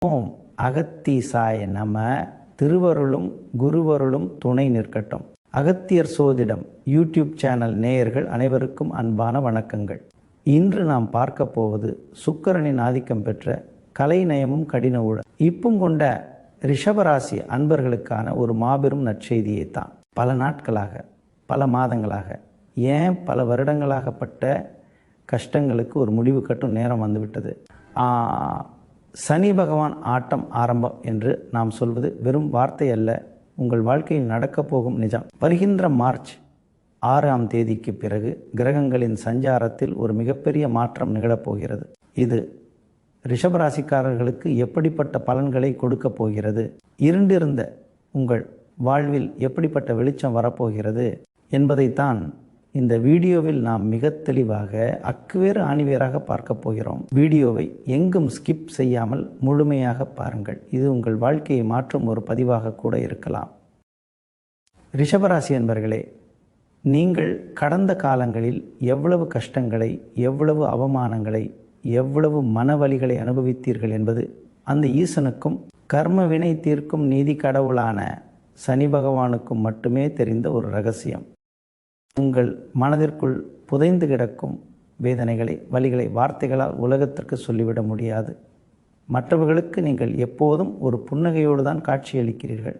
ஓம் அகத்தீசாய நம. திருவருளும் குருவருளும் துணை நிற்கட்டும். அகத்தியர் சோதிடம் யூடியூப் சேனல் நேயர்கள் அனைவருக்கும் அன்பான வணக்கங்கள். இன்று நாம் பார்க்க போவது சுக்கிரனின் ஆதிக்கம் பெற்ற கலைநயமும் கடின ஊழல் இப்பும் கொண்ட ரிஷபராசி அன்பர்களுக்கான ஒரு மாபெரும் நற்செய்தியைத்தான். பல நாட்களாக, பல மாதங்களாக, ஏன் பல வருடங்களாகப்பட்ட கஷ்டங்களுக்கு ஒரு முடிவு கட்டும் நேரம் வந்துவிட்டது. சனி பகவான் ஆட்டம் ஆரம்பம் என்று நாம் சொல்வது வெறும் வார்த்தை அல்ல, உங்கள் வாழ்க்கையில் நடக்கப் போகும் நிஜம். வருகின்ற மார்ச் 6ஆம் தேதிக்கு பிறகு கிரகங்களின் சஞ்சாரத்தில் ஒரு மிகப்பெரிய மாற்றம் நிகழப்போகிறது. இது ரிஷபராசிக்காரர்களுக்கு எப்படிப்பட்ட பலன்களை கொடுக்கப் போகிறது, இருண்டிருந்த உங்கள் வாழ்வில் எப்படிப்பட்ட வெளிச்சம் வரப்போகிறது என்பதைத்தான் இந்த வீடியோவில் நாம் மிக தெளிவாக அக்குவேறு ஆணிவேராக பார்க்க போகிறோம். வீடியோவை எங்கும் ஸ்கிப் செய்யாமல் முழுமையாக பாருங்கள். இது உங்கள் வாழ்க்கையை மாற்றும் ஒரு பதிவாக கூட இருக்கலாம். ரிஷபராசி என்பர்களே, நீங்கள் கடந்த காலங்களில் எவ்வளவு கஷ்டங்களை, எவ்வளவு அவமானங்களை, எவ்வளவு மனவலிகளை அனுபவித்தீர்கள் என்பது அந்த ஈசனுக்கும் கர்ம வினை தீர்க்கும் நீதி கடவுளான சனி பகவானுக்கும் மட்டுமே தெரிந்த ஒரு ரகசியம். உங்கள் மனதிற்குள் புதைந்து கிடக்கும் வேதனைகளை, வலிகளை வார்த்தைகளால் உலகத்திற்கு சொல்லிவிட முடியாது. மற்றவர்களுக்கு நீங்கள் எப்போதும் ஒரு புன்னகையோடு தான் காட்சியளிக்கிறீர்கள்.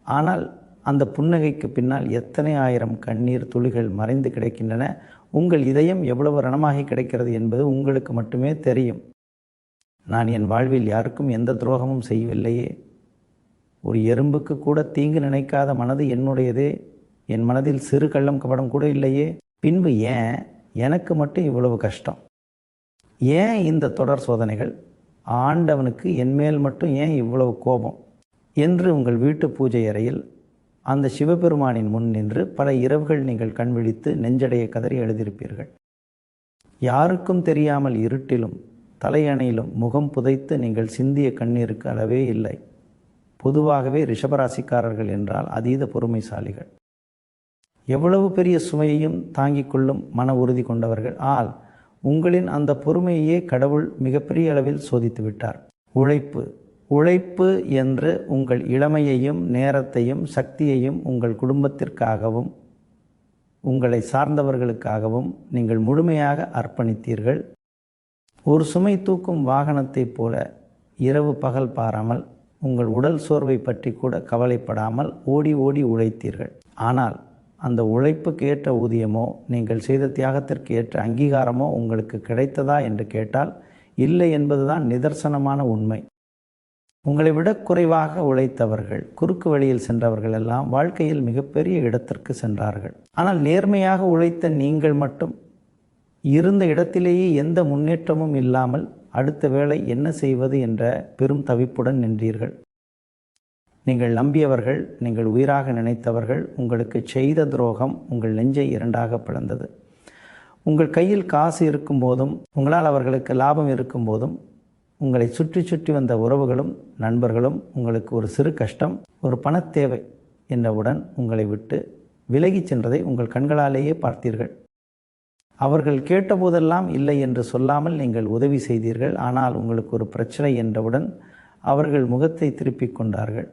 ஆனால் அந்த புன்னகைக்கு பின்னால் எத்தனை ஆயிரம் கண்ணீர் துளிகள் மறைந்து கிடக்கின்றன. உங்கள் இதயம் எவ்வளவு ரணமாகி கிடைக்கிறது என்பது உங்களுக்கு மட்டுமே தெரியும். நான் என் வாழ்வில் யாருக்கும் எந்த துரோகமும் செய்யவில்லையே, ஒரு எறும்புக்கு கூட தீங்கு நினைக்காத மனது என்னுடையதே, என் மனதில் சிறு கள்ளம் கபடம் கூட இல்லையே, பின்பு ஏன் எனக்கு மட்டும் இவ்வளவு கஷ்டம், ஏன் இந்த தொடர் சோதனைகள், ஆண்டவனுக்கு என்மேல் மட்டும் ஏன் இவ்வளவு கோபம் என்று உங்கள் வீட்டு பூஜை அறையில் அந்த சிவபெருமானின் முன் நின்று பல இரவுகள் நீங்கள் கண் விழித்து நெஞ்சடைய கதறி எழுதியிருப்பீர்கள். யாருக்கும் தெரியாமல் இருட்டிலும் தலையணையிலும் முகம் புதைத்து நீங்கள் சிந்திய கண்ணீருக்கு அளவே இல்லை. பொதுவாகவே ரிஷபராசிக்காரர்கள் என்றால் அதீத பொறுமைசாலிகள், எவ்வளவு பெரிய சுமையையும் தாங்கிக் கொள்ளும் மன உறுதி கொண்டவர்கள். உங்களின் அந்த பொறுமையே கடவுள் மிகப்பெரிய அளவில் சோதித்து விட்டார். உழைப்பு என்று உங்கள் இளமையையும் நேரத்தையும் சக்தியையும் உங்கள் குடும்பத்திற்காகவும் உங்களை சார்ந்தவர்களுக்காகவும் நீங்கள் முழுமையாக அர்ப்பணித்தீர்கள். ஒரு சுமை தூக்கும் வாகனத்தைப் போல இரவு பகல் பாராமல், உங்கள் உடல் சோர்வை பற்றி கூட கவலைப்படாமல் ஓடி ஓடி உழைத்தீர்கள். ஆனால் அந்த உழைப்புக்கு ஏற்ற ஊதியமோ, நீங்கள் செய்த தியாகத்திற்கு ஏற்ற அங்கீகாரமோ உங்களுக்கு கிடைத்ததா என்று கேட்டால் இல்லை என்பதுதான் நிதர்சனமான உண்மை. உங்களை விட குறைவாக உழைத்தவர்கள், குறுக்கு வழியில் சென்றவர்கள் எல்லாம் வாழ்க்கையில் மிகப்பெரிய இடத்திற்கு சென்றார்கள். ஆனால் நேர்மையாக உழைத்த நீங்கள் மட்டும் இருந்த இடத்திலேயே எந்த முன்னேற்றமும் இல்லாமல் அடுத்த வேளை என்ன செய்வது என்ற பெரும் தவிப்புடன் நின்றீர்கள். நீங்கள் நம்பியவர்கள், நீங்கள் உயிராக நினைத்தவர்கள் உங்களுக்கு செய்த துரோகம் உங்கள் நெஞ்சை இரண்டாக பிளந்தது. உங்கள் கையில் காசு இருக்கும் போதும், உங்களால் அவர்களுக்கு லாபம் இருக்கும் போதும், உங்களை சுற்றி சுற்றி வந்த உறவுகளும் நண்பர்களும் உங்களுக்கு ஒரு சிறு கஷ்டம், ஒரு பணத்தேவை என்றவுடன் உங்களை விட்டு விலகி சென்றதை உங்கள் கண்களாலேயே பார்த்தீர்கள். அவர்கள் கேட்டபோதெல்லாம் இல்லை என்று சொல்லாமல் நீங்கள் உதவி செய்தீர்கள். ஆனால் உங்களுக்கு ஒரு பிரச்சனை என்றவுடன் அவர்கள் முகத்தை திருப்பிக் கொண்டார்கள்.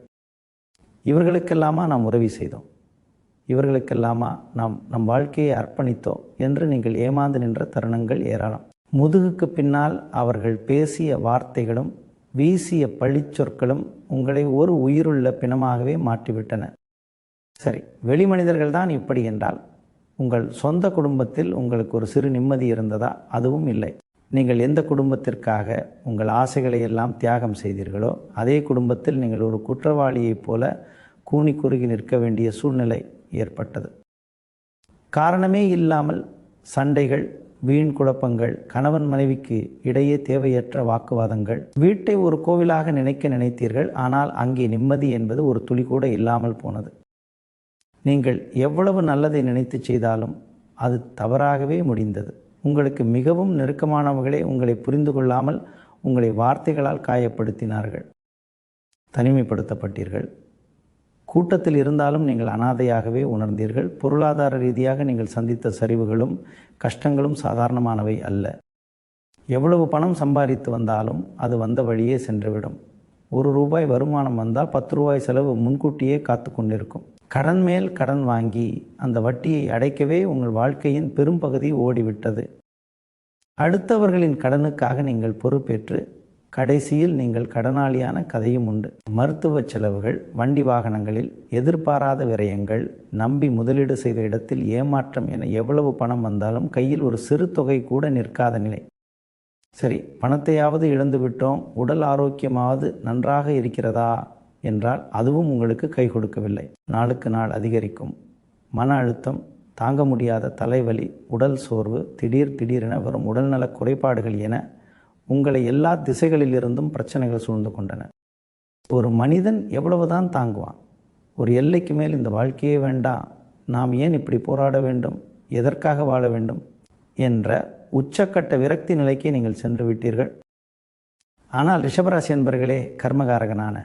இவர்களுக்கெல்லாமா நாம் உதவி செய்தோம், இவர்களுக்கெல்லாமா நாம் நம் வாழ்க்கையை அர்ப்பணித்தோம் என்று நீங்கள் ஏமாந்து நின்ற தருணங்கள் ஏராளம். முதுகுக்கு பின்னால் அவர்கள் பேசிய வார்த்தைகளும் வீசிய பழிச்சொற்களும் உங்களை ஒரு உயிருள்ள பிணமாகவே மாற்றிவிட்டன. சரி, வெளி மனிதர்கள் தான் இப்படி என்றால் உங்கள் சொந்த குடும்பத்தில் உங்களுக்கு ஒரு சிறு நிம்மதி இருந்ததா? அதுவும் இல்லை. நீங்கள் எந்த குடும்பத்திற்காக உங்கள் ஆசைகளை எல்லாம் தியாகம் செய்தீர்களோ அதே குடும்பத்தில் நீங்கள் ஒரு குற்றவாளியைப் போல கூனி குறுகி நிற்க வேண்டிய சூழ்நிலை ஏற்பட்டது. காரணமே இல்லாமல் சண்டைகள், வீண் குழப்பங்கள், கணவன் மனைவிக்கு இடையே தேவையற்ற வாக்குவாதங்கள், வீட்டை ஒரு கோவிலாக நினைத்தீர்கள். ஆனால் அங்கே நிம்மதி என்பது ஒரு துளி கூட இல்லாமல் போனது. நீங்கள் எவ்வளவு நல்லதை நினைத்து செய்தாலும் அது தவறாகவே முடிந்தது. உங்களுக்கு மிகவும் நெருக்கமானவர்களே உங்களை புரிந்து கொள்ளாமல் உங்களை வார்த்தைகளால் காயப்படுத்தினார்கள். தனிமைப்படுத்தப்பட்டீர்கள். கூட்டத்தில் இருந்தாலும் நீங்கள் அனாதையாகவே உணர்ந்தீர்கள். பொருளாதார ரீதியாக நீங்கள் சந்தித்த சரிவுகளும் கஷ்டங்களும் சாதாரணமானவை அல்ல. எவ்வளவு பணம் சம்பாதித்து வந்தாலும் அது வந்த வழியே சென்றுவிடும். ₹1 வருமானம் வந்தால் ₹10 செலவு முன்கூட்டியே காத்து கொண்டிருக்கும். கடன் மேல் கடன் வாங்கி அந்த வட்டியை அடைக்கவே உங்கள் வாழ்க்கையின் பெரும்பகுதி ஓடிவிட்டது. அடுத்தவர்களின் கடனுக்காக நீங்கள் பொறுப்பேற்று கடைசியில் நீங்கள் கடனாளியான கதையும் உண்டு. மருத்துவ செலவுகள், வண்டி வாகனங்களில் எதிர்பாராத விரயங்கள், நம்பி முதலீடு செய்த இடத்தில் ஏமாற்றம் என எவ்வளவு பணம் வந்தாலும் கையில் ஒரு சிறு தொகை கூட நிற்காத நிலை. சரி, பணத்தையாவது இழந்து விட்டோம், உடல் ஆரோக்கியமாவது நன்றாக இருக்கிறதா என்றால் அதுவும் உங்களுக்கு கை கொடுக்கவில்லை. நாளுக்கு நாள் அதிகரிக்கும் மன அழுத்தம், தாங்க முடியாத தலைவலி, உடல் சோர்வு, திடீரென வரும் உடல்நல குறைபாடுகள் என உங்களை எல்லா திசைகளிலிருந்தும் பிரச்சனைகள் சூழ்ந்து கொண்டன. ஒரு மனிதன் எவ்வளவுதான் தாங்குவான்? ஒரு எல்லைக்கு மேல் இந்த வாழ்க்கையே வேண்டாம், நாம் ஏன் இப்படி போராட வேண்டும், எதற்காக வாழ வேண்டும் என்ற உச்சக்கட்ட விரக்தி நிலைக்கு நீங்கள் சென்று விட்டீர்கள். ஆனால் ரிஷபராசி என்பர்களே, கர்மகாரகனான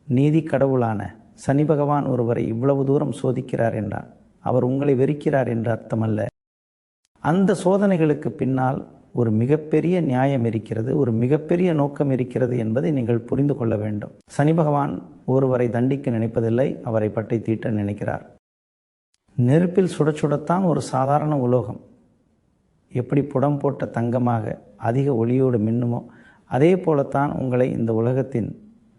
நீதி கடவுளான சனி பகவான் ஒருவரை இவ்வளவு தூரம் சோதிக்கிறார் என்றால் அவர் உங்களை வெறுக்கிறார் என்று அர்த்தமல்ல. அந்த சோதனைகளுக்கு பின்னால் ஒரு மிகப்பெரிய நியாயம் இருக்கிறது, ஒரு மிகப்பெரிய நோக்கம் இருக்கிறது என்பதை நீங்கள் புரிந்து கொள்ள வேண்டும். சனி பகவான் ஒருவரை தண்டிக்க நினைப்பதில்லை, அவரை பட்டை தீட்ட நினைக்கிறார். நெருப்பில் சுடத்தான் ஒரு சாதாரண உலோகம் எப்படி புடம் போட்ட தங்கமாக அதிக ஒளியோடு மின்னுமோ அதே போலத்தான் உங்களை இந்த உலகத்தின்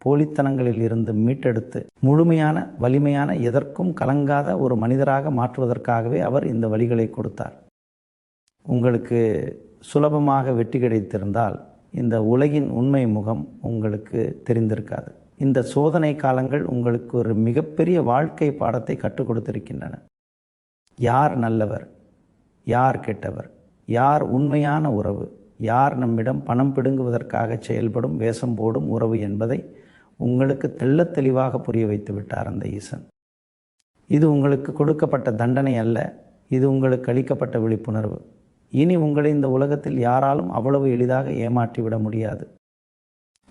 போலித்தனங்களில் இருந்து மீட்டெடுத்து முழுமையான வலிமையான எதற்கும் கலங்காத ஒரு மனிதராக மாற்றுவதற்காகவே அவர் இந்த வழிகளை கொடுத்தார். உங்களுக்கு சுலபமாக வெற்றி கிடைத்திருந்தால் இந்த உலகின் உண்மை முகம் உங்களுக்கு தெரிந்திருக்காது. இந்த சோதனை காலங்கள் உங்களுக்கு ஒரு மிகப்பெரிய வாழ்க்கை பாடத்தை கற்றுக் கொடுத்திருக்கின்றன. யார் நல்லவர், யார் கெட்டவர், யார் உண்மையான உறவு, யார் நம்மிடம் பணம் பிடுங்குவதற்காக செயல்படும் வேஷம் போடும் உறவு என்பதை உங்களுக்கு தெள்ளத் தெளிவாக புரிய வைத்து விட்டார் அந்த ஈசன். இது உங்களுக்கு கொடுக்கப்பட்ட தண்டனை அல்ல, இது உங்களுக்கு அளிக்கப்பட்ட விழிப்புணர்வு. இனி உங்களை இந்த உலகத்தில் யாராலும் அவ்வளவு எளிதாக ஏமாற்றிவிட முடியாது.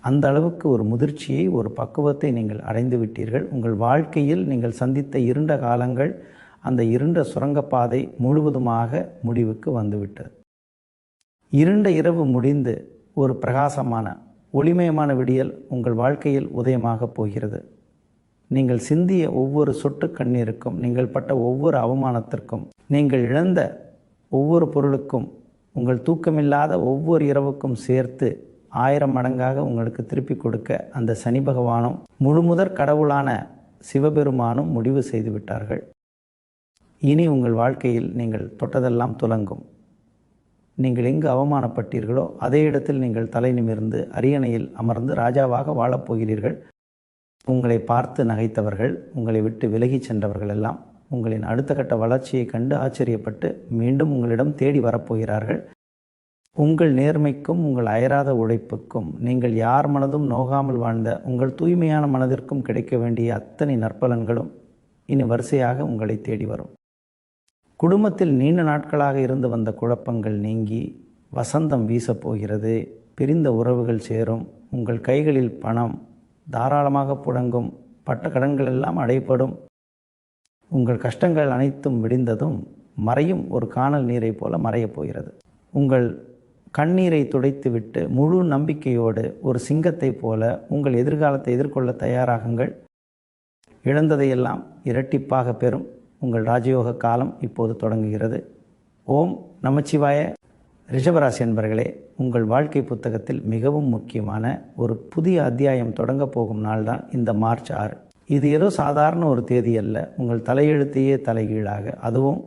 அந்த அளவுக்கு ஒரு முதிர்ச்சியை, ஒரு பக்குவத்தை நீங்கள் அடைந்து விட்டீர்கள். உங்கள் வாழ்க்கையில் நீங்கள் சந்தித்த இருண்ட காலங்கள், அந்த இருண்ட சுரங்கப்பாதை முழுவதுமாக முடிவுக்கு வந்துவிட்டது. இருண்ட இரவு முடிந்து ஒரு பிரகாசமான ஒளிமயமான விடியல் உங்கள் வாழ்க்கையில் உதயமாக போகிறது. நீங்கள் சிந்திய ஒவ்வொரு சொட்டு கண்ணீருக்கும், நீங்கள் பட்ட ஒவ்வொரு அவமானத்திற்கும், நீங்கள் இழந்த ஒவ்வொரு பொருளுக்கும், உங்கள் தூக்கமில்லாத ஒவ்வொரு இரவுக்கும் சேர்த்து 1000 மடங்காக உங்களுக்கு திருப்பி கொடுக்க அந்த சனி பகவானும் முழுமுதற் கடவுளான சிவபெருமானும் முடிவு செய்து விட்டார்கள். இனி உங்கள் வாழ்க்கையில் நீங்கள் தொட்டதெல்லாம் துலங்கும். நீங்கள் எங்கு அவமானப்பட்டீர்களோ அதே இடத்தில் நீங்கள் தலை நிமிர்ந்து அரியணையில் அமர்ந்து ராஜாவாக வாழப்போகிறீர்கள். உங்களை பார்த்து நகைத்தவர்கள், உங்களை விட்டு விலகிச் சென்றவர்கள் எல்லாம் உங்களின் அடுத்த கட்ட வளர்ச்சியை கண்டு ஆச்சரியப்பட்டு மீண்டும் உங்களிடம் தேடி வரப்போகிறார்கள். உங்கள் நேர்மைக்கும் உங்கள் அயராத உழைப்புக்கும், நீங்கள் யார் மனதும் நோகாமல் வாழ்ந்த உங்கள் தூய்மையான மனதிற்கும் கிடைக்க வேண்டிய அத்தனை நற்பலன்களும் இனி வரிசையாக உங்களை தேடி வரும். குடும்பத்தில் நீண்ட நாட்களாக இருந்து வந்த குழப்பங்கள் நீங்கி வசந்தம் வீசப்போகிறது. பிரிந்த உறவுகள் சேரும். உங்கள் கைகளில் பணம் தாராளமாக புழங்கும். பட்ட கடன்கள் எல்லாம் அடைபடும். உங்கள் கஷ்டங்கள் அனைத்தும் விடிந்ததும் மறையும் ஒரு காணல் நீரை போல மறையப் போகிறது. உங்கள் கண்ணீரை துடைத்துவிட்டு முழு நம்பிக்கையோடு ஒரு சிங்கத்தை போல உங்கள் எதிர்காலத்தை எதிர்கொள்ள தயாராகுங்கள். இழந்ததையெல்லாம் இரட்டிப்பாக பெறும் உங்கள் ராஜயோக காலம் இப்போது தொடங்குகிறது. ஓம் நமச்சிவாய. ரிஷபராசி என்பர்களே, உங்கள் வாழ்க்கை புத்தகத்தில் மிகவும் முக்கியமான ஒரு புதிய அத்தியாயம் தொடங்க போகும் நாள்தான் இந்த மார்ச் 6. இது ஏதோ சாதாரண ஒரு தேதி அல்ல. உங்கள் தலையெழுத்தையே தலைகீழாக, அதுவும்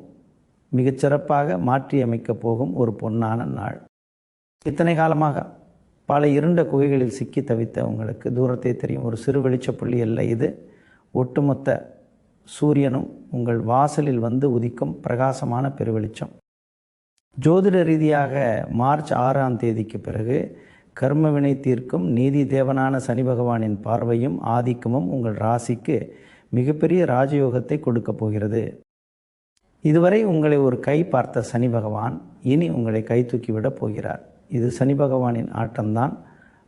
மிகச்சிறப்பாக மாற்றி அமைக்கப் போகும் ஒரு பொன்னான நாள். இத்தனை காலமாக பல இருண்ட குகைகளில் சிக்கி தவித்த உங்களுக்கு தூரத்தை தெரியும் ஒரு சிறு வெளிச்சப்புள்ளி அல்ல இது. ஒட்டுமொத்த சூரியனும் உங்கள் வாசலில் வந்து உதிக்கும் பிரகாசமான பெருவெளிச்சம். ஜோதிட ரீதியாக மார்ச் 6ஆம் தேதிக்கு பிறகு கர்மவினை தீர்க்கும் நீதி தேவனான சனி பகவானின் பார்வையும் ஆதிக்கமும் உங்கள் ராசிக்கு மிகப்பெரிய ராஜயோகத்தை கொடுக்கப் போகிறது. இதுவரை உங்களை ஒரு கை பார்த்த சனி பகவான் இனி உங்களை கை தூக்கிவிடப் போகிறார். இது சனி பகவானின் ஆட்டம்தான்,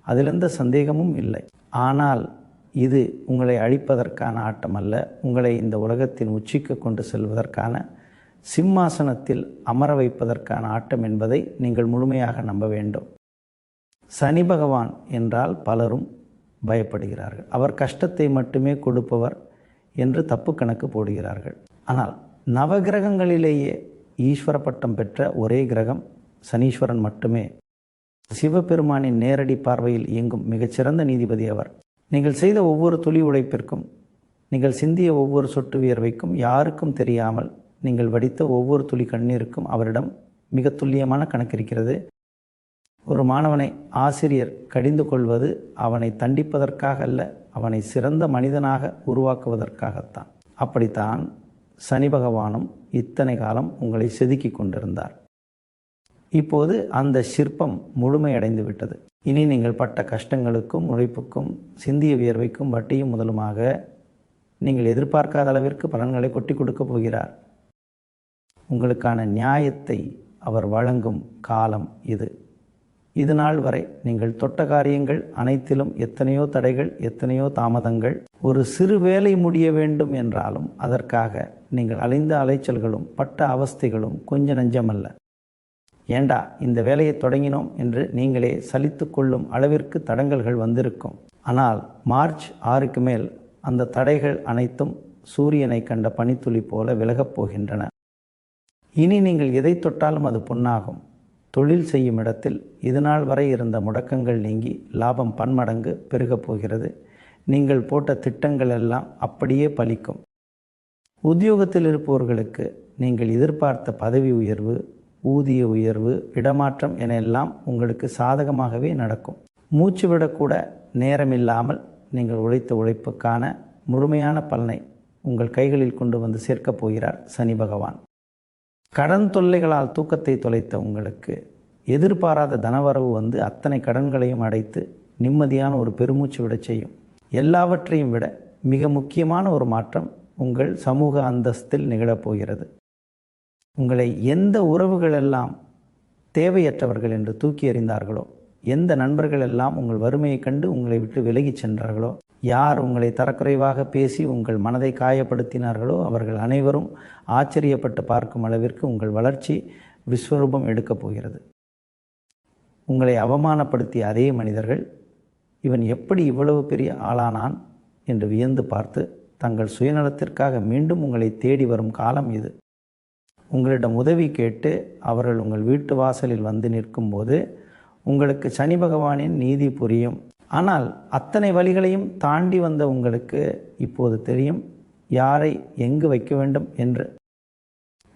அதில் எந்த சந்தேகமும் இல்லை. ஆனால் இது உங்களை அழிப்பதற்கான ஆட்டம் அல்ல. உங்களை இந்த உலகத்தின் உச்சிக்கு கொண்டு செல்வதற்கான, சிம்மாசனத்தில் அமர வைப்பதற்கான ஆட்டம் என்பதை நீங்கள் முழுமையாக நம்ப வேண்டும். சனி பகவான் என்றால் பலரும் பயப்படுகிறார்கள். அவர் கஷ்டத்தை மட்டுமே கொடுப்பவர் என்று தப்பு கணக்கு போடுகிறார்கள். ஆனால் நவகிரகங்களிலேயே ஈஸ்வர பட்டம் பெற்ற ஒரே கிரகம் சனீஸ்வரன் மட்டுமே. சிவபெருமானின் நேரடி பார்வையில் இயங்கும் மிகச்சிறந்த நீதிபதி அவர். நீங்கள் செய்த ஒவ்வொரு துளி உழைப்பிற்கும், நீங்கள் சிந்திய ஒவ்வொரு சொட்டு வியர்வைக்கும், யாருக்கும் தெரியாமல் நீங்கள் வடித்த ஒவ்வொரு துளி கண்ணீருக்கும் அவரிடம் மிக துல்லியமான கணக்கிருக்கிறது. ஒரு மாணவனை ஆசிரியர் கடிந்து கொள்வது அவனை தண்டிப்பதற்காக அல்ல, அவனை சிறந்த மனிதனாக உருவாக்குவதற்காகத்தான். அப்படித்தான் சனி பகவானும் இத்தனை காலம் உங்களை செதுக்கி கொண்டிருந்தார். இப்போது அந்த சிற்பம் முழுமையடைந்து விட்டது. இனி நீங்கள் பட்ட கஷ்டங்களுக்கும் உழைப்புக்கும் சிந்திய வியர்வைக்கும் வட்டியும் முதலுமாக நீங்கள் எதிர்பார்க்காத அளவிற்கு பலன்களை கொட்டி கொடுக்கப் போகிறார். உங்களுக்கான நியாயத்தை அவர் வழங்கும் காலம் இது. இது நாள் வரை நீங்கள் தொட்ட காரியங்கள் அனைத்திலும் எத்தனையோ தடைகள், எத்தனையோ தாமதங்கள். ஒரு சிறு வேலை முடிய வேண்டும் என்றாலும் அதற்காக நீங்கள் அலைந்த அலைச்சல்களும் பட்ட அவஸ்தைகளும் கொஞ்ச நஞ்சமல்ல. ஏண்டா இந்த வேலையை தொடங்கினோம் என்று நீங்களே சலித்து கொள்ளும் அளவிற்கு தடங்கல்கள் வந்திருக்கும். ஆனால் மார்ச் 6க்கு மேல் அந்த தடைகள் அனைத்தும் சூரியனை கண்ட பனித்துளி போல விலகப் போகின்றன. இனி நீங்கள் எதை தொட்டாலும் அது பொன்னாகும். தொழில் செய்யும் இடத்தில் இதுநாள் வரை இருந்த முடக்கங்கள் நீங்கி லாபம் பன்மடங்கு பெருகப் போகிறது. நீங்கள் போட்ட திட்டங்கள் எல்லாம் அப்படியே பலிக்கும். உத்தியோகத்தில் இருப்பவர்களுக்கு நீங்கள் எதிர்பார்த்த பதவி உயர்வு, ஊதிய உயர்வு, இடமாற்றம் என எல்லாம் உங்களுக்கு சாதகமாகவே நடக்கும். மூச்சு விடக்கூட நேரமில்லாமல் நீங்கள் உழைத்த உழைப்புக்கான முழுமையான பலனை உங்கள் கைகளில் கொண்டு வந்து சேர்க்கப் போகிறார் சனி பகவான். கடன் தொல்லைகளால் தூக்கத்தை தொலைத்த உங்களுக்கு எதிர்பாராத தனவரவு வந்து அத்தனை கடன்களையும் அடைத்து நிம்மதியான ஒரு பெருமூச்சு விட செய்யும். எல்லாவற்றையும் விட மிக முக்கியமான ஒரு மாற்றம் உங்கள் சமூக அந்தஸ்தில் நிகழப்போகிறது. உங்களை எந்த உறவுகள் எல்லாம் தேவையற்றவர்கள் என்று தூக்கி எறிந்தார்களோ, எந்த நண்பர்கள் எல்லாம் உங்கள் வறுமையை கண்டு உங்களை விட்டு விலகிச் சென்றார்களோ, யார் உங்களை தரக்குறைவாக பேசி உங்கள் மனதை காயப்படுத்தினார்களோ அவர்கள் அனைவரும் ஆச்சரியப்பட்டு பார்க்கும் அளவிற்கு உங்கள் வளர்ச்சி விஸ்வரூபம் எடுக்கப் போகிறது. உங்களை அவமானப்படுத்திய அதே மனிதர்கள் இவன் எப்படி இவ்வளவு பெரிய ஆளானான் என்று வியந்து பார்த்து தங்கள் சுயநலத்திற்காக மீண்டும் உங்களை தேடி வரும் காலம் இது. உங்களிடம் உதவி கேட்டு அவர்கள் உங்கள் வீட்டு வாசலில் வந்து நிற்கும்போது உங்களுக்கு சனி பகவானின் நீதி புரியும். ஆனால் அத்தனை வழிகளையும் தாண்டி வந்த உங்களுக்கு இப்போது தெரியும் யாரை எங்கு வைக்க வேண்டும் என்று.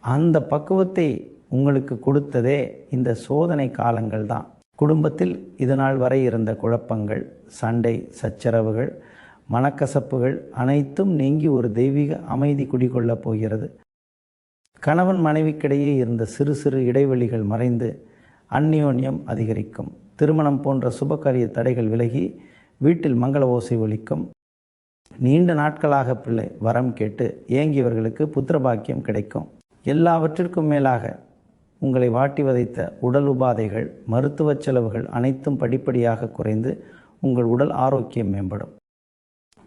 அந்த பக்குவத்தை உங்களுக்கு கொடுத்ததே இந்த சோதனை காலங்கள் தான். குடும்பத்தில் இதுநாள் வரை இருந்த குழப்பங்கள், சண்டை, சச்சரவுகள், மனக்கசப்புகள் அனைத்தும் நீங்கி ஒரு தெய்வீக அமைதி குடிகொள்ளப் போகிறது. கணவன் மனைவிக்கிடையே இருந்த சிறு சிறு இடைவெளிகள் மறைந்து அந்யோன்யம் அதிகரிக்கும். திருமணம் போன்ற சுபகாரிய தடைகள் விலகி வீட்டில் மங்கள ஓசை ஒலிக்கும். நீண்ட நாட்களாக பிள்ளை வரம் கேட்டு ஏங்கியவர்களுக்கு புத்திரபாக்கியம் கிடைக்கும். எல்லாவற்றிற்கும் மேலாக உங்களை வாட்டி வதைத்த உடல் உபாதைகள், மருத்துவ செலவுகள் அனைத்தும் படிப்படியாக குறைந்து உங்கள் உடல் ஆரோக்கியம் மேம்படும்.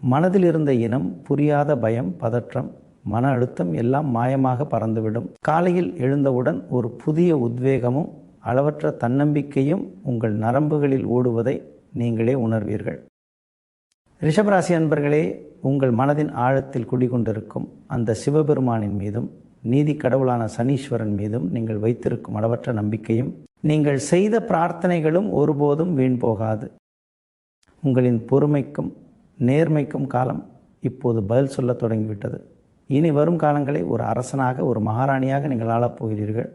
மனதில் இருந்த இனம் புரியாத பயம், பதற்றம், மன அழுத்தம் எல்லாம் மாயமாக பறந்துவிடும். காலையில் எழுந்தவுடன் ஒரு புதிய உத்வேகமும் அளவற்ற தன்னம்பிக்கையும் உங்கள் நரம்புகளில் ஓடுவதை நீங்களே உணர்வீர்கள். ரிஷபராசி அன்பர்களே, உங்கள் மனதின் ஆழத்தில் குடிகொண்டிருக்கும் அந்த சிவபெருமானின் மீதும் நீதி கடவுளான சனீஸ்வரன் மீதும் நீங்கள் வைத்திருக்கும் அளவற்ற நம்பிக்கையும் நீங்கள் செய்த பிரார்த்தனைகளும் ஒருபோதும் வீண் போகாது. உங்களின் பொறுமைக்கும் நேர்மைக்கும் காலம் இப்போது பதில் சொல்ல தொடங்கிவிட்டது. இனி வரும் காலங்களை ஒரு அரசனாக, ஒரு மகாராணியாக நீங்கள் ஆளப்போகிறீர்கள்.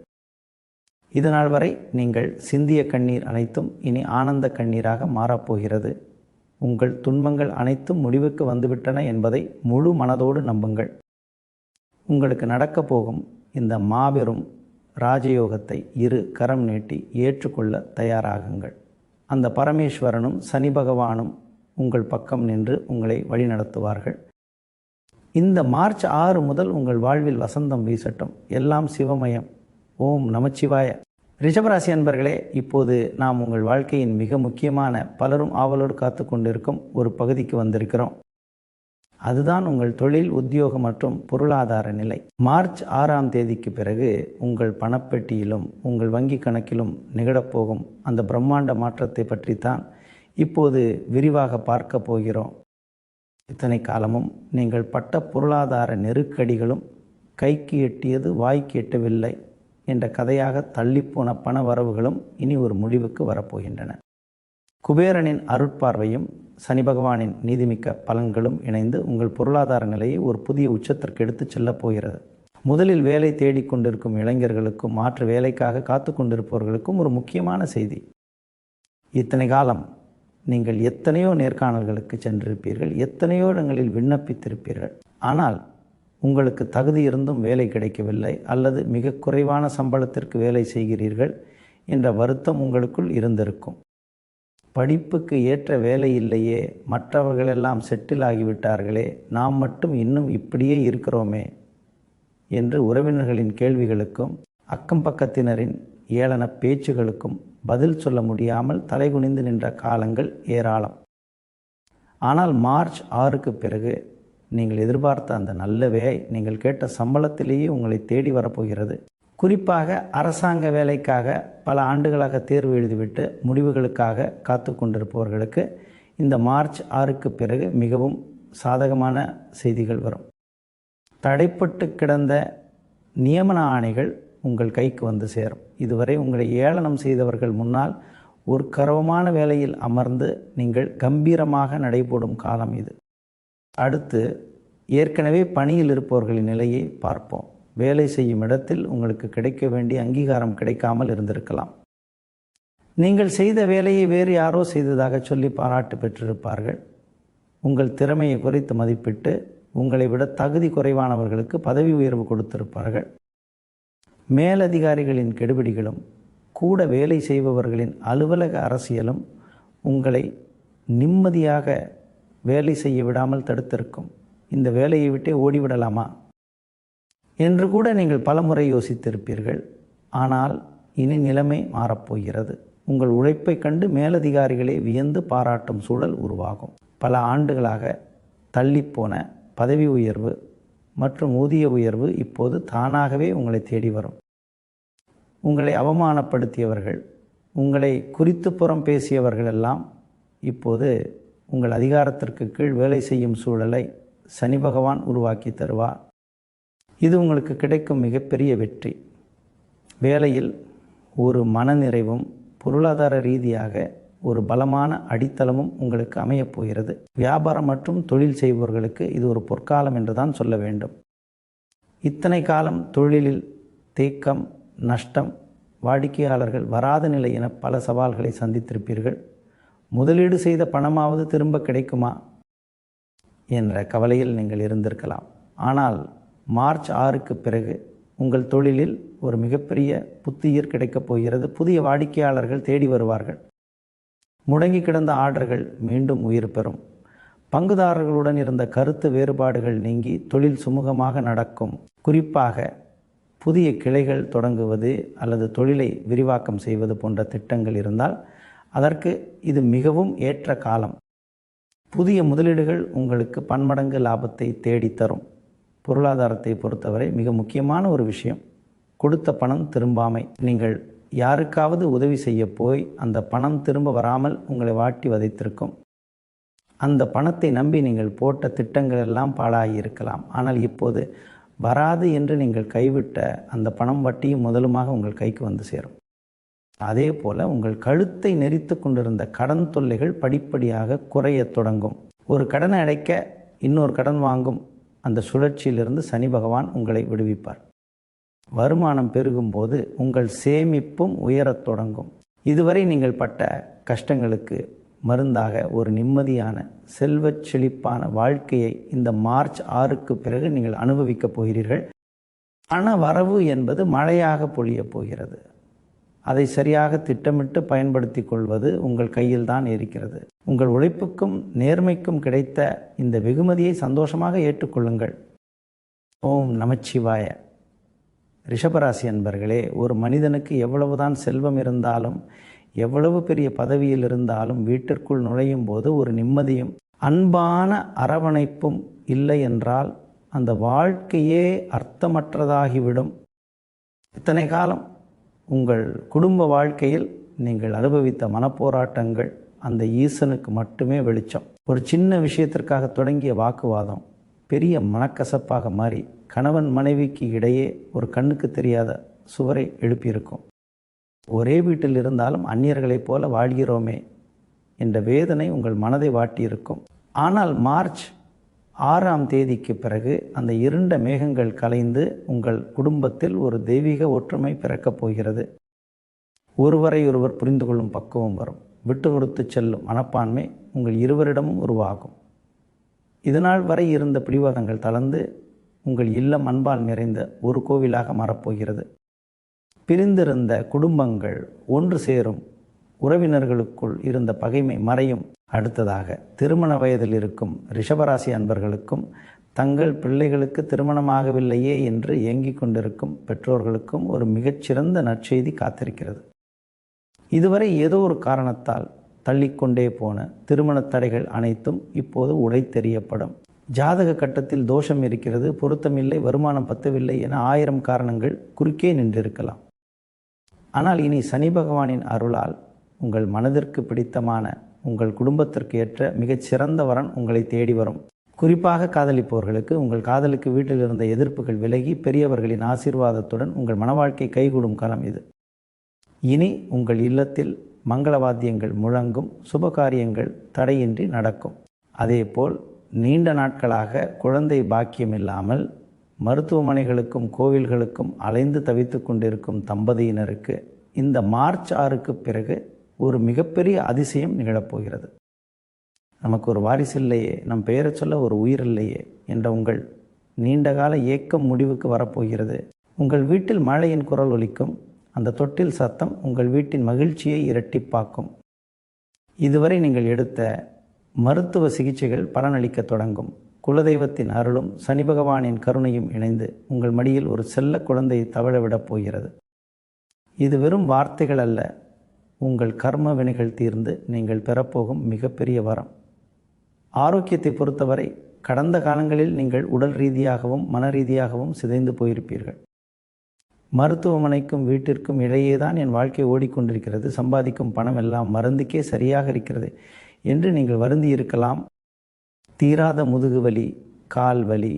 இதனால் வரை நீங்கள் சிந்திய கண்ணீர் அனைத்தும் இனி ஆனந்த கண்ணீராக மாறப்போகிறது. உங்கள் துன்பங்கள் அனைத்தும் முடிவுக்கு வந்துவிட்டன என்பதை முழு மனதோடு நம்புங்கள். உங்களுக்கு நடக்கப் போகும் இந்த மாபெரும் ராஜயோகத்தை இரு கரம் நீட்டி ஏற்றுக்கொள்ள தயாராகுங்கள். அந்த பரமேஸ்வரனும் சனி பகவானும் உங்கள் பக்கம் நின்று உங்களை வழிநடத்துவார்கள். இந்த மார்ச் 6 முதல் உங்கள் வாழ்வில் வசந்தம் வீசட்டும். எல்லாம் சிவமயம். ஓம் நமச்சிவாய. ரிஷபராசி அன்பர்களே, இப்போது நாம் உங்கள் வாழ்க்கையின் மிக முக்கியமான, பலரும் ஆவலோடு காத்து கொண்டிருக்கும் ஒரு பகுதிக்கு வந்திருக்கிறோம். அதுதான் உங்கள் தொழில், உத்தியோகம் மற்றும் பொருளாதார நிலை. மார்ச் 6ஆம் தேதிக்கு பிறகு உங்கள் பணப்பெட்டியிலும் உங்கள் வங்கி கணக்கிலும் நிகழப்போகும் அந்த பிரம்மாண்ட மாற்றத்தை பற்றித்தான் இப்போது விரிவாக பார்க்க போகிறோம். இத்தனை காலமும் நீங்கள் பட்ட பொருளாதார நெருக்கடிகளும் கைக்கு எட்டியது வாய்க்கு எட்டவில்லை என்ற கதையாக தள்ளிப்போன பண வரவுகளும் இனி ஒரு முடிவுக்கு வரப்போகின்றன. குபேரனின் அருட்பார்வையும் சனி பகவானின் நீதிமிக்க பலன்களும் இணைந்து உங்கள் பொருளாதார நிலையை ஒரு புதிய உச்சத்திற்கு எடுத்துச் செல்லப் போகிறது. முதலில் வேலை தேடிக்கொண்டிருக்கும் இளைஞர்களுக்கும் மாற்று வேலைக்காக காத்து கொண்டிருப்பவர்களுக்கும் ஒரு முக்கியமான செய்தி. இத்தனை காலம் நீங்கள் எத்தனையோ நேர்காணல்களுக்கு சென்றிருப்பீர்கள், எத்தனையோ இடங்களில் விண்ணப்பித்திருப்பீர்கள். ஆனால் உங்களுக்கு தகுதி இருந்தும் வேலை கிடைக்கவில்லை, அல்லது மிக குறைவான சம்பளத்திற்கு வேலை செய்கிறீர்கள் என்ற வருத்தம் உங்களுக்குள் இருந்திருக்கும். படிப்புக்கு ஏற்ற வேலை இல்லையே, மற்றவர்களெல்லாம் செட்டில் ஆகிவிட்டார்களே, நாம் மட்டும் இன்னும் இப்படியே இருக்கிறோமே என்று உறவினர்களின் கேள்விகளுக்கும் அக்கம் பக்கத்தினரின் ஏளன பேச்சுகளுக்கும் பதில் சொல்ல முடியாமல் தலைகுனிந்து நின்ற காலங்கள் ஏராளம். ஆனால் மார்ச் 6க்கு பிறகு நீங்கள் எதிர்பார்த்த அந்த நல்ல வேலை நீங்கள் கேட்ட சம்பளத்திலேயே உங்களை தேடி வரப்போகிறது. குறிப்பாக அரசாங்க வேலைக்காக பல ஆண்டுகளாக தேர்வு எழுதிவிட்டு முடிவுகளுக்காக காத்து கொண்டிருப்பவர்களுக்கு இந்த மார்ச் 6க்கு பிறகு மிகவும் சாதகமான செய்திகள் வரும். தடைப்பட்டு கிடந்த நியமன ஆணைகள் உங்கள் கைக்கு வந்து சேரும். இதுவரை உங்களை ஏளனம் செய்தவர்கள் முன்னால் ஒரு கர்வமான வேலையில் அமர்ந்து நீங்கள் கம்பீரமாக நடைபோடும் காலம் இது. அடுத்து ஏற்கனவே பணியில் இருப்பவர்களின் நிலையை பார்ப்போம். வேலை செய்யும் இடத்தில் உங்களுக்கு கிடைக்க வேண்டிய அங்கீகாரம் கிடைக்காமல் இருந்திருக்கலாம். நீங்கள் செய்த வேலையை வேறு யாரோ செய்ததாக சொல்லி பாராட்டு பெற்றிருப்பார்கள். உங்கள் திறமையை குறைத்து மதிப்பிட்டு உங்களை விட தகுதி குறைவானவர்களுக்கு பதவி உயர்வு கொடுத்திருப்பார்கள். மேலதிகாரிகளின் கெடுபிடிகளும் கூட வேலை செய்பவர்களின் அலுவலக அரசியலும் உங்களை நிம்மதியாக வேலை செய்ய விடாமல் தடுத்திருக்கும். இந்த வேலையை விட்டே ஓடிவிடலாமா என்று கூட நீங்கள் பலமுறை யோசித்திருப்பீர்கள். ஆனால் இனி நிலைமை மாறப்போகிறது. உங்கள் உழைப்பை கண்டு மேலதிகாரிகளே வியந்து பாராட்டும் சூழல் உருவாகும். பல ஆண்டுகளாக தள்ளிப்போன பதவி உயர்வு மற்றும் ஊதிய உயர்வு இப்போது தானாகவே உங்களை தேடி வரும். உங்களை அவமானப்படுத்தியவர்கள், உங்களை குறித்து புறம் பேசியவர்களெல்லாம் இப்போது உங்கள் அதிகாரத்திற்கு கீழ் வேலை செய்யும் சூழலை சனி பகவான் உருவாக்கி தருவார். இது உங்களுக்கு கிடைக்கும் மிகப்பெரிய வெற்றி. வேலையில் ஒரு மனநிறைவும் பொருளாதார ரீதியாக ஒரு பலமான அடித்தளமும் உங்களுக்கு அமையப்போகிறது. வியாபாரம் மற்றும் தொழில் செய்பவர்களுக்கு இது ஒரு பொற்காலம் என்று தான் சொல்ல வேண்டும். இத்தனை காலம் தொழிலில் தேக்கம், நஷ்டம், வாடிக்கையாளர்கள் வராத நிலை என பல சவால்களை சந்தித்திருப்பீர்கள். முதலீடு செய்த பணமாவது திரும்ப கிடைக்குமா என்ற கவலையில் நீங்கள் இருந்திருக்கலாம். ஆனால் மார்ச் 6க்கு பிறகு உங்கள் தொழிலில் ஒரு மிகப்பெரிய புத்துயிர் கிடைக்கப் போகிறது. புதிய வாடிக்கையாளர்கள் தேடி வருவார்கள். முடங்கி கிடந்த ஆர்டர்கள் மீண்டும் உயிர் பெறும். பங்குதாரர்களுடன் இருந்த கருத்து வேறுபாடுகள் நீங்கி தொழில் சுமூகமாக நடக்கும். குறிப்பாக புதிய கிளைகள் தொடங்குவது அல்லது தொழிலை விரிவாக்கம் செய்வது போன்ற திட்டங்கள் இருந்தால் அதற்கு இது மிகவும் ஏற்ற காலம். புதிய முதலீடுகள் உங்களுக்கு பன்மடங்கு லாபத்தை தேடித்தரும். பொருளாதாரத்தை பொறுத்தவரை மிக முக்கியமான ஒரு விஷயம் கொடுத்த பணம் திரும்பாமை. நீங்கள் யாருக்காவது உதவி செய்ய போய் அந்த பணம் திரும்ப வராமல் உங்களை வாட்டி வதைத்திருக்கும். அந்த பணத்தை நம்பி நீங்கள் போட்ட திட்டங்கள் எல்லாம் பாழாகி இருக்கலாம். ஆனால் இப்போது வராது என்று நீங்கள் கைவிட்ட அந்த பணம் வட்டியும் முதலுமாக உங்கள் கைக்கு வந்து சேரும். அதே போல் உங்கள் கழுத்தை நெரித்து கொண்டிருந்த கடன் தொல்லைகள் படிப்படியாக குறையத் தொடங்கும். ஒரு கடனை அடைக்க இன்னொரு கடன் வாங்கும் அந்த சுழற்சியிலிருந்து சனி பகவான் உங்களை விடுவிப்பார். வருமானம் பெருகும்போது உங்கள் சேமிப்பும் உயரத் தொடங்கும். இதுவரை நீங்கள் பட்ட கஷ்டங்களுக்கு மருந்தாக ஒரு நிம்மதியான செல்வச் செழிப்பான வாழ்க்கையை இந்த மார்ச் 6க்கு பிறகு நீங்கள் அனுபவிக்கப் போகிறீர்கள். பண வரவு என்பது மழையாக பொழியப் போகிறது. அதை சரியாக திட்டமிட்டு பயன்படுத்தி கொள்வது உங்கள் கையில் தான் இருக்கிறது. உங்கள் உழைப்புக்கும் நேர்மைக்கும் கிடைத்த இந்த வெகுமதியை சந்தோஷமாக ஏற்றுக்கொள்ளுங்கள். ஓம் நமச்சிவாய. ரிஷபராசி அன்பர்களே, ஒரு மனிதனுக்கு எவ்வளவுதான் செல்வம் இருந்தாலும் எவ்வளவு பெரிய பதவியில் இருந்தாலும் வீட்டிற்குள் நுழையும் போது ஒரு நிம்மதியும் அன்பான அரவணைப்பும் இல்லை என்றால் அந்த வாழ்க்கையே அர்த்தமற்றதாகிவிடும். இத்தனை காலம் உங்கள் குடும்ப வாழ்க்கையில் நீங்கள் அனுபவித்த மனப்போராட்டங்கள் அந்த ஈசனுக்கு மட்டுமே வெளிச்சம். ஒரு சின்ன விஷயத்திற்காக தொடங்கிய வாக்குவாதம் பெரிய மனக்கசப்பாக மாறி கணவன் மனைவிக்கு இடையே ஒரு கண்ணுக்கு தெரியாத சுவரை எழுப்பியிருக்கும். ஒரே வீட்டில் இருந்தாலும் அந்நியர்களைப் போல வாழ்கிறோமே என்ற வேதனை உங்கள் மனதை வாட்டியிருக்கும். ஆனால் மார்ச் 6ஆம் தேதிக்கு பிறகு அந்த இருண்ட மேகங்கள் கலைந்து உங்கள் குடும்பத்தில் ஒரு தெய்வீக ஒற்றுமை பிறக்கப் போகிறது. ஒருவரை ஒருவர் புரிந்து கொள்ளும் பக்குவம் வரும். விட்டு கொடுத்து செல்லும் மனப்பான்மை உங்கள் இருவரிடமும் உருவாகும். இதனால் வரை இருந்த பிடிவாதங்கள் தளர்ந்து உங்கள் இல்லம் அன்பால் நிறைந்த ஒரு கோவிலாக மாறப்போகிறது. பிரிந்திருந்த குடும்பங்கள் ஒன்று சேரும். உறவினர்களுக்குள் இருந்த பகைமை மறையும். அடுத்ததாக திருமண வயதில் இருக்கும் ரிஷபராசி அன்பர்களுக்கும் தங்கள் பிள்ளைகளுக்கு திருமணமாகவில்லையே என்று ஏங்கிக் கொண்டிருக்கும் பெற்றோர்களுக்கும் ஒரு மிகச்சிறந்த நற்செய்தி காத்திருக்கிறது. இதுவரை ஏதோ ஒரு காரணத்தால் தள்ளிக்கொண்டே போன திருமண தடைகள் அனைத்தும் இப்போது உடைத்தெறியப்படும். ஜாதக கட்டத்தில் தோஷம் இருக்கிறது, பொருத்தமில்லை, வருமானம் பத்தவில்லை என 1000 காரணங்கள் குறுக்கே நின்றிருக்கலாம். ஆனால் இனி சனி பகவானின் அருளால் உங்கள் மனதிற்கு பிடித்தமான உங்கள் குடும்பத்திற்கு ஏற்ற மிகச்சிறந்த வரன் உங்களை தேடி வரும். குறிப்பாக காதலிப்பவர்களுக்கு உங்கள் காதலுக்கு வீட்டில் இருந்த எதிர்ப்புகள் விலகி பெரியவர்களின் ஆசீர்வாதத்துடன் உங்கள் மனவாழ்க்கை கைகூடும் காலம் இது. இனி உங்கள் இல்லத்தில் மங்களவாத்தியங்கள் முழங்கும், சுபகாரியங்கள் தடையின்றி நடக்கும். அதேபோல் நீண்ட நாட்களாக குழந்தை பாக்கியம் இல்லாமல் மருத்துவமனைகளுக்கும் கோவில்களுக்கும் அலைந்து தவித்து கொண்டிருக்கும் தம்பதியினருக்கு இந்த மார்ச் 6க்கு பிறகு ஒரு மிகப்பெரிய அதிசயம் நிகழப்போகிறது. நமக்கு ஒரு வாரிசு இல்லையே, நம் பெயரை சொல்ல ஒரு உயிர் இல்லையே என்ற உங்கள் நீண்டகால ஏக்கம் முடிவுக்கு வரப்போகிறது. உங்கள் வீட்டில் மழையின் குரல் ஒலிக்கும். அந்த தொட்டில் சத்தம் உங்கள் வீட்டின் மகிழ்ச்சியை இரட்டிப்பாக்கும். இதுவரை நீங்கள் எடுத்த மருத்துவ சிகிச்சைகள் பலனளிக்க தொடங்கும். குலதெய்வத்தின் அருளும் சனி பகவானின் கருணையும் இணைந்து உங்கள் மடியில் ஒரு செல்ல குழந்தையை தவழ விடப் போகிறது. இது வெறும் வார்த்தைகள் அல்ல, உங்கள் கர்ம வினைகள் தீர்ந்து நீங்கள் பெறப்போகும் மிகப்பெரிய வரம். ஆரோக்கியத்தை பொறுத்தவரை கடந்த காலங்களில் நீங்கள் உடல் ரீதியாகவும் மன ரீதியாகவும் சிதைந்து போயிருப்பீர்கள். மருத்துவமனைக்கும் வீட்டிற்கும் இடையேதான் என் வாழ்க்கை ஓடிக்கொண்டிருக்கிறது, சம்பாதிக்கும் பணம் எல்லாம் மருந்துக்கே சரியாக இருக்கிறது என்று நீங்கள் வருந்தி இருக்கலாம். தீராத முதுகுவலி, கால் வலி,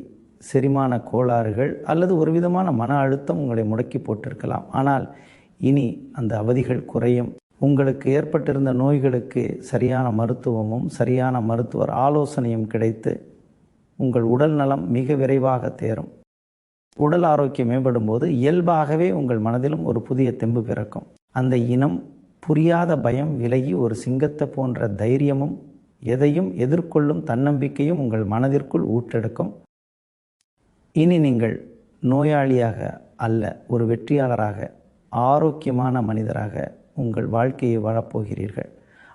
செரிமான கோளாறுகள் அல்லது ஒரு விதமான மன அழுத்தம் உங்களை முடக்கி போட்டிருக்கலாம். ஆனால் இனி அந்த அவதிகள் குறையும். உங்களுக்கு ஏற்பட்டிருந்த நோய்களுக்கு சரியான மருத்துவமும் சரியான மருத்துவர் ஆலோசனையும் கிடைத்து உங்கள் உடல் நலம் மிக விரைவாக தேரும். உடல் ஆரோக்கியம் மேம்படும் போது இயல்பாகவே உங்கள் மனதிலும் ஒரு புதிய தெம்பு பிறக்கும். அந்த இனம் புரியாத பயம் விலகி ஒரு சிங்கத்தை போன்ற தைரியமும் எதையும் எதிர்கொள்ளும் தன்னம்பிக்கையும் உங்கள் மனதிற்குள் ஊற்றெடுக்கும். இனி நீங்கள் நோயாளியாக அல்ல, ஒரு வெற்றியாளராக, ஆரோக்கியமான மனிதராக உங்கள் வாழ்க்கையை வாழப்போகிறீர்கள்.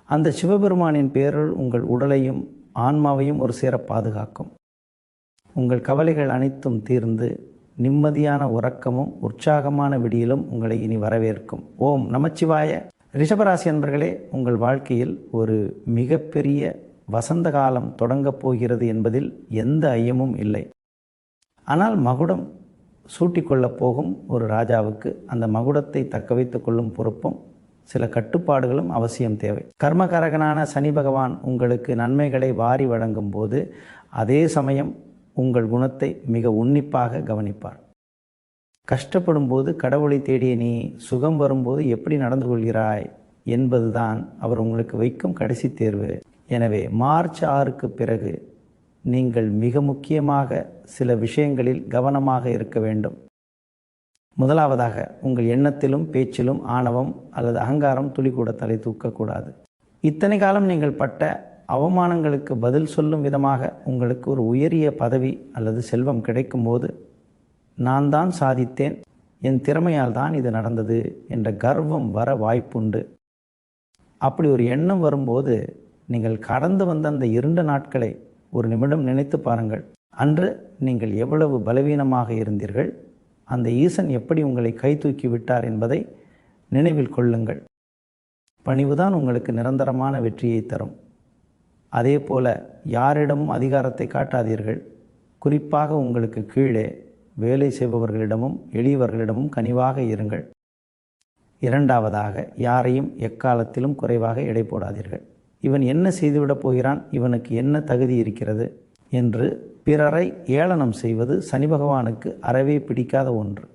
அந்த சிவபெருமானின் பேரில் உங்கள் உடலையும் ஆன்மாவையும் ஒரு சேர பாதுகாக்கும். உங்கள் கவலைகள் அனைத்தும் தீர்ந்து நிம்மதியான உறக்கமும் உற்சாகமான விடியிலும் உங்களை இனி வரவேற்கும். ஓம் நமச்சிவாய. ரிஷபராசி அன்பர்களே, உங்கள் வாழ்க்கையில் ஒரு மிகப்பெரிய வசந்த காலம் தொடங்கப் போகிறது என்பதில் எந்த ஐயமும் இல்லை. ஆனால் மகுடம் சூட்டிக்கொள்ளப் போகும் ஒரு ராஜாவுக்கு அந்த மகுடத்தை தக்க வைத்துக் கொள்ளும் பொறுப்பும் சில கட்டுப்பாடுகளும் அவசியம் தேவை. கர்மகாரகனான சனி பகவான் உங்களுக்கு நன்மைகளை வாரி வழங்கும் போது அதே சமயம் உங்கள் குணத்தை மிக உன்னிப்பாக கவனிப்பார். கஷ்டப்படும் போது கடவுளை தேடிய நீ சுகம் வரும்போது எப்படி நடந்து கொள்கிறாய் என்பதுதான் அவர் உங்களுக்கு வைக்கும் கடைசி தேர்வு. எனவே மார்ச் 6க்கு பிறகு நீங்கள் மிக முக்கியமாக சில விஷயங்களில் கவனமாக இருக்க வேண்டும். முதலாவதாக, உங்கள் எண்ணத்திலும் பேச்சிலும் ஆணவம் அல்லது அகங்காரம் துளி கூட தலை தூக்கக்கூடாது. இத்தனை காலம் நீங்கள் பட்ட அவமானங்களுக்கு பதில் சொல்லும் விதமாக உங்களுக்கு ஒரு உயரிய பதவி அல்லது செல்வம் கிடைக்கும்போது நான் தான் சாதித்தேன், என் திறமையால் தான் இது நடந்தது என்ற கர்வம் வர வாய்ப்புண்டு. அப்படி ஒரு எண்ணம் வரும்போது நீங்கள் கடந்து வந்த அந்த 2 நாட்களை ஒரு நிமிடம் நினைத்து பாருங்கள். அன்று நீங்கள் எவ்வளவு பலவீனமாக இருந்தீர்கள், அந்த ஈசன் எப்படி உங்களை கை தூக்கி விட்டார் என்பதை நினைவில் கொள்ளுங்கள். பணிவுதான் உங்களுக்கு நிரந்தரமான வெற்றியை தரும். அதே போல யாரிடமும் அதிகாரத்தை காட்டாதீர்கள். குறிப்பாக உங்களுக்கு கீழே வேலை செய்பவர்களிடமும் எளியவர்களிடமும் கனிவாக இருங்கள். இரண்டாவதாக, யாரையும் எக்காலத்திலும் குறைவாக எடை போடாதீர்கள். இவன் என்ன செய்துவிடப் போகிறான், இவனுக்கு என்ன தகுதி இருக்கிறது என்று பிறரை ஏளனம் செய்வது சனி பகவானுக்கு அறவே பிடிக்காத ஒன்று.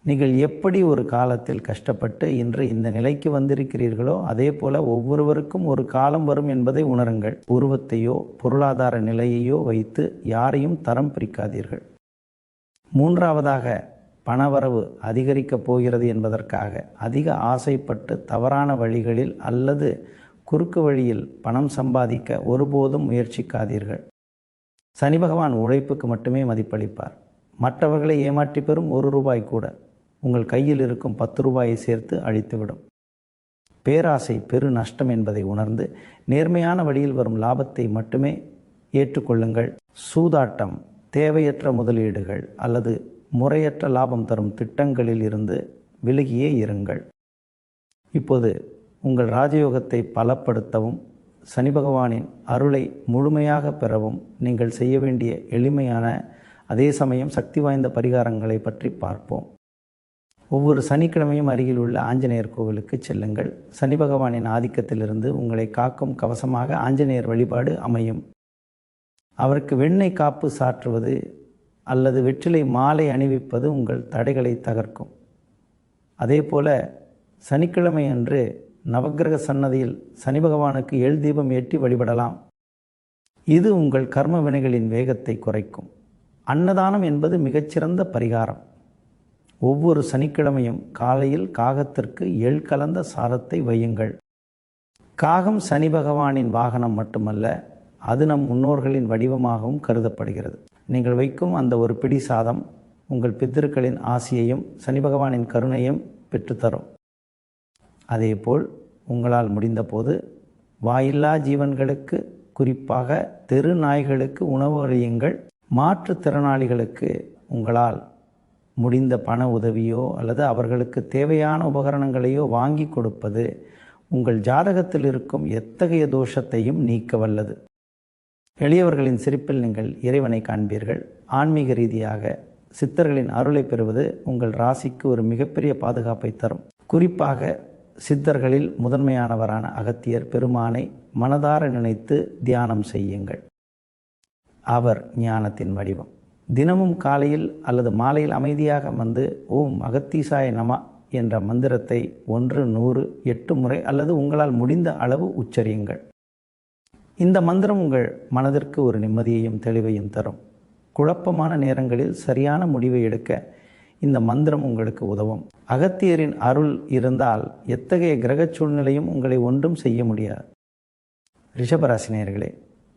நீங்கள் எப்படி ஒரு காலத்தில் கஷ்டப்பட்டு இன்று இந்த நிலைக்கு வந்திருக்கிறீர்களோ அதே போல ஒவ்வொருவருக்கும் ஒரு காலம் வரும் என்பதை உணருங்கள். உருவத்தையோ பொருளாதார நிலையையோ வைத்து யாரையும் தரம் பிரிக்காதீர்கள். மூன்றாவதாக, பணவரவு அதிகரிக்கப் போகிறது என்பதற்காக அதிக ஆசைப்பட்டு தவறான வழிகளில் அல்லது குறுக்கு வழியில் பணம் சம்பாதிக்க ஒருபோதும் முயற்சிக்காதீர்கள். சனி பகவான் உழைப்புக்கு மட்டுமே மதிப்பளிப்பார். மற்றவர்களை ஏமாற்றி பெறும் 1 ரூபாய் கூட உங்கள் கையில் இருக்கும் 10 ரூபாயை சேர்த்து அழித்துவிடும். பேராசை பெரு நஷ்டம் என்பதை உணர்ந்து நேர்மையான வழியில் வரும் லாபத்தை மட்டுமே ஏற்றுக்கொள்ளுங்கள். சூதாட்டம், தேவையற்ற முதலீடுகள் அல்லது முறையற்ற லாபம் தரும் திட்டங்களில் இருந்து விலகியே இருங்கள். இப்போது உங்கள் ராஜயோகத்தை பலப்படுத்தவும் சனி பகவானின் அருளை முழுமையாக பெறவும் நீங்கள் செய்ய வேண்டிய எளிமையான அதே சமயம் சக்தி வாய்ந்த பரிகாரங்களை பற்றி பார்ப்போம். ஒவ்வொரு சனிக்கிழமையும் அருகில் உள்ள ஆஞ்சநேயர் கோவிலுக்கு செல்லுங்கள். சனி பகவானின் ஆதிக்கத்திலிருந்து உங்களை காக்கும் கவசமாக ஆஞ்சநேயர் வழிபாடு அமையும். அவருக்கு வெண்ணெய் காப்பு சாற்றுவது அல்லது வெற்றிலை மாலை அணிவிப்பது உங்கள் தடைகளை தகர்க்கும். அதே போல சனிக்கிழமை அன்று நவக்கிரக சன்னதியில் சனி பகவானுக்கு எள் தீபம் ஏற்றி வழிபடலாம். இது உங்கள் கர்ம வினைகளின் வேகத்தை குறைக்கும். அன்னதானம் என்பது மிகச்சிறந்த பரிகாரம். ஒவ்வொரு சனிக்கிழமையும் காலையில் காகத்திற்கு எள் கலந்த சாதத்தை வையுங்கள். காகம் சனி பகவானின் வாகனம் மட்டுமல்ல, அது நம் முன்னோர்களின் வடிவமாகவும் கருதப்படுகிறது. நீங்கள் வைக்கும் அந்த ஒரு பிடி சாதம் உங்கள் பித்திருக்களின் ஆசியையும் சனி பகவானின் கருணையும் பெற்றுத்தரும். அதேபோல் உங்களால் முடிந்தபோது வாயில்லா ஜீவன்களுக்கு, குறிப்பாக தெரு நாய்களுக்கு உணவு அளியுங்கள். மாற்றுத்திறனாளிகளுக்கு உங்களால் முடிந்த பண உதவியோ அல்லது அவர்களுக்கு தேவையான உபகரணங்களையோ வாங்கி கொடுப்பது உங்கள் ஜாதகத்தில் இருக்கும் எத்தகைய தோஷத்தையும் நீக்க வல்லது. எளியவர்களின் சிரிப்பில் நீங்கள் இறைவனை காண்பீர்கள். ஆன்மீக ரீதியாக சித்தர்களின் அருளை பெறுவது உங்கள் ராசிக்கு ஒரு மிகப்பெரிய பாதுகாப்பை தரும். குறிப்பாக சித்தர்களில் முதன்மையானவரான அகத்தியர் பெருமானை மனதார நினைத்து தியானம் செய்யுங்கள். அவர் ஞானத்தின் வடிவம். தினமும் காலையில் அல்லது மாலையில் அமைதியாக வந்து ஓம் அகத்தீசாய நம என்ற மந்திரத்தை 1, 100, 8 முறை அல்லது உங்களால் முடிந்த அளவு உச்சரியுங்கள். இந்த மந்திரம் உங்கள் மனதிற்கு ஒரு நிம்மதியையும் தெளிவையும் தரும். குழப்பமான நேரங்களில் சரியான முடிவை எடுக்க இந்த மந்திரம் உங்களுக்கு உதவும். அகத்தியரின் அருள் இருந்தால் எத்தகைய கிரக சூழ்நிலையும் உங்களை ஒன்றும் செய்ய முடியாது. ரிஷபராசினியர்களே,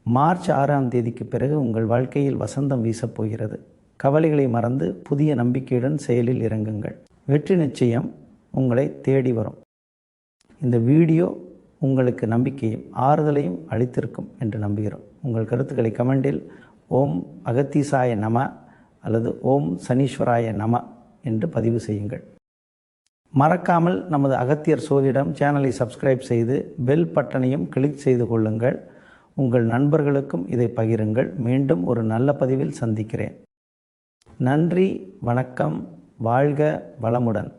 மார்ச் 6ஆம் தேதிக்கு பிறகு உங்கள் வாழ்க்கையில் வசந்தம் வீசப்போகிறது. கவலைகளை மறந்து புதிய நம்பிக்கையுடன் செயலில் இறங்குங்கள். வெற்றி நிச்சயம் உங்களை தேடி வரும். இந்த வீடியோ உங்களுக்கு நம்பிக்கையும் ஆறுதலையும் அளித்திருக்கும் என்று நம்புகிறோம். உங்கள் கருத்துக்களை கமெண்டில் ஓம் அகத்தீசாய நம அல்லது ஓம் சனீஸ்வராய நம என்று பதிவு செய்யுங்கள். மறக்காமல் நமது அகத்தியர் சோதிடம் சேனலை சப்ஸ்கிரைப் செய்து பெல் பட்டனையும் கிளிக் செய்து கொள்ளுங்கள். உங்கள் நண்பர்களுக்கும் இதை பகிருங்கள். மீண்டும் ஒரு நல்ல பதிவில் சந்திக்கிறேன். நன்றி, வணக்கம், வாழ்க வளமுடன்.